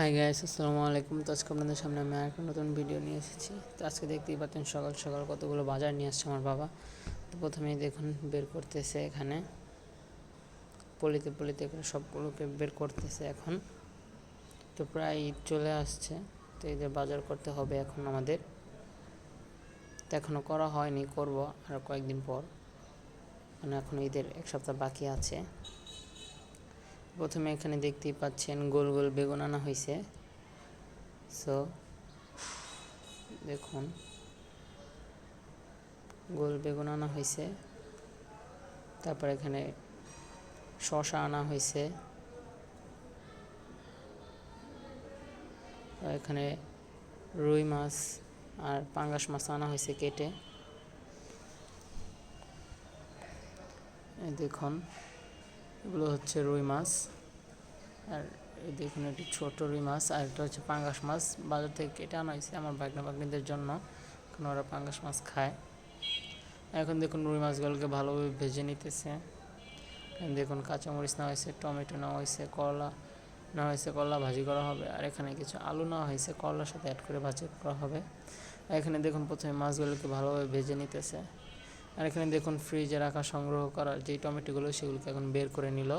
Hi guys, আসসালামু আলাইকুম। তো আজকে আপনাদের সামনে আমি একটা নতুন ভিডিও নিয়ে এসেছি। তো আজকে দেখতেই পাচ্ছেন সকাল সকাল কতগুলো বাজার নিয়ে আসছে আমার বাবা। তো প্রথমেই দেখুন বের করতেছে, এখানে পলিতে পলিতে করে সবগুলোকে বের করতেছে এখন। তো প্রায় ঈদ চলে আসছে, তো ঈদের বাজার করতে হবে এখন আমাদের। তো এখনও করা হয়নি, করব আর কয়েকদিন পর, মানে এখন ঈদের এক সপ্তাহ বাকি আছে। প্রথমে এখানে দেখতেই পাচ্ছেন গোল গোল বেগুন আনা হয়েছে। সো দেখুন গোল বেগুন আনা হয়েছে, তারপর এখানে শসা আনা হয়েছে, এখানে রুই মাছ আর পাঙ্গাস মাছ আনা হয়েছে কেটে। এই দেখুন এগুলো হচ্ছে রুই মাছ, আর এই দেখুন একটি ছোট রুই মাছ, আর একটা হচ্ছে পাঙ্গাস মাছ। বাজার থেকে কেটে আনা হয়েছে আমার ভাগ্না ভাগ্নিদের জন্য, কারণ ওরা পাঙ্গাস মাছ খায়। এখন দেখুন রুই মাছগুলোকে ভালোভাবে ভেজে নিতেছে। দেখুন কাঁচামরিচ নেওয়া হয়েছে, টমেটো নেওয়া হয়েছে, করলা নেওয়া হয়েছে, করলা ভাজি করা হবে। আর এখানে কিছু আলু নেওয়া হয়েছে, করলার সাথে অ্যাড করে ভাজি করা হবে। আর এখানে দেখুন প্রথমে মাছগুলোকে ভালোভাবে ভেজে নিতেছে। আর এখানে দেখুন ফ্রিজে রাখা সংগ্রহ করা যেই টমেটোগুলো সেগুলোকে এখন বের করে নিল।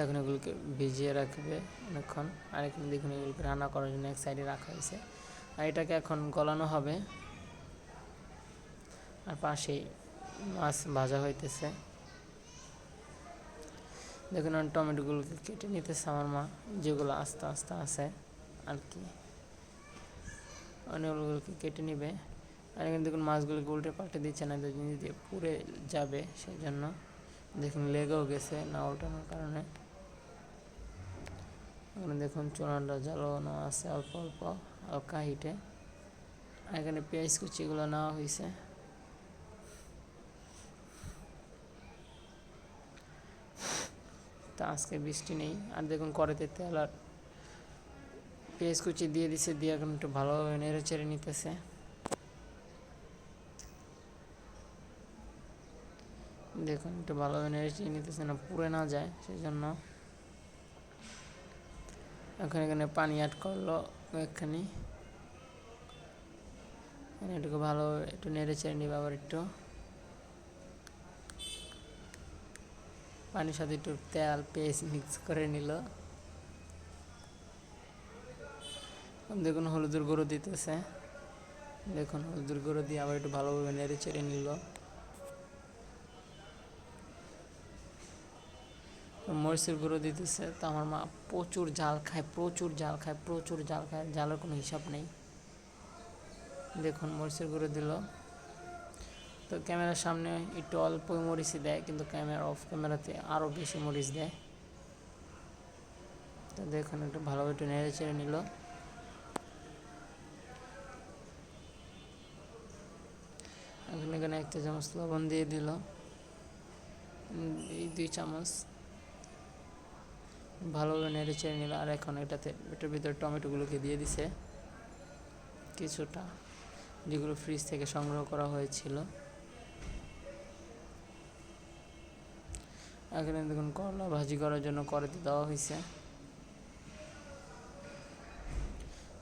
এখন এগুলোকে ভিজিয়ে রাখবে অনেকক্ষণ। আর এখানে দেখুন এগুলোকে রান্না করার জন্য এক সাইডে রাখা হয়েছে, আর এটাকে এখন গলানো হবে। আর পাশেই মাছ ভাজা হইতেছে। দেখুন টমেটোগুলোকে কেটে নিতেছে আমার মা, যেগুলো আস্তে আস্তে আছে আর কি, অনেকগুলোকে কেটে নিবে। আর এখানে দেখুন মাছগুলোকে উল্টে পাল্টে দিচ্ছে না, জিনিস দিয়ে পুড়ে যাবে সেই জন্য। দেখুন লেগেও গেছে না উল্টানোর কারণে। এখানে দেখুন চুলাটা জ্বালানো আছে অল্প অল্প হালকা হিটে। আর এখানে পেঁয়াজ কুচিগুলো নেওয়া হয়েছে। তা আজকে বৃষ্টি নেই। আর দেখুন কড়াইতে তেল আর পেঁয়াজ কুচি দিয়ে দিছে, দিয়ে এখন একটু ভালোভাবে নেড়ে চেড়ে নিতেছে। দেখুন একটু ভালোভাবে নেড়ে চেড়ে নিতেছে না পুড়ে না যায় সেই জন্য। এখন এখানে পানি অ্যাড করলো একখানি, এটুকু ভালোভাবে একটু নেড়ে চেড়ে নিবে। আবার একটু পানির সাথে একটু তেল পেঁয়াজ মিক্স করে নিল। দেখুন হলুদের গুঁড়ো দিতেছে, দেখুন হলুদের গুঁড়ো দিয়ে আবার একটু ভালোভাবে নেড়ে চেড়ে নিল। মরিচের গুঁড়ো দিতেছে। তো আমার মা প্রচুর ঝাল খায়, প্রচুর ঝাল খায়, প্রচুর ঝাল খায়, ঝালের কোনো হিসাব নেই। দেখুন মরিচের গুঁড়ো দিল। তো ক্যামেরার সামনে একটু অল্প মরিচই দেয়, কিন্তু ক্যামেরা অফ ক্যামেরাতে আরও বেশি মরিচ দেয়। তো দেখুন একটু ভালোভাবে একটু নেড়ে চেড়ে নিল। এখন এখানে 1 চা চামচ লবণ দিয়ে দিল, এই 2 চামচ ভালোভাবে নেড়ে চেড়ে নিল। আর এখন এটার ভিতরে টমেটোগুলোকে দিয়ে দিছে কিছুটা, যেগুলো ফ্রিজ থেকে সংগ্রহ করা হয়েছিল। এখানে দেখুন করলা ভাজি করার জন্য কড়াইতে দেওয়া হয়েছে।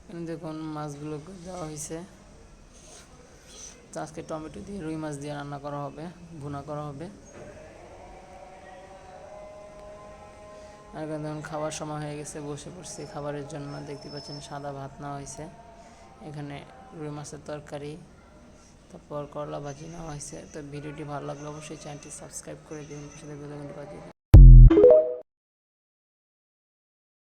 এখানে দেখুন মাছগুলোকে দেওয়া হয়েছে। তো আজকে টমেটো দিয়ে রুই মাছ দিয়ে রান্না করা হবে, ভুনা করা হবে। আর এখানে দেখুন খাবার সময় হয়ে গেছে, বসে পড়ছি খাবারের জন্য। দেখতে পাচ্ছেন সাদা ভাত নেওয়া হয়েছে, এখানে রুই মাছের তরকারি, তারপর করলা ভাজি নেওয়া হয়েছে। তো ভিডিওটি ভালো লাগলে অবশ্যই চ্যানেলটি সাবস্ক্রাইব করে দিন, সাথে বেল আইকনটি বাজিয়ে দিন।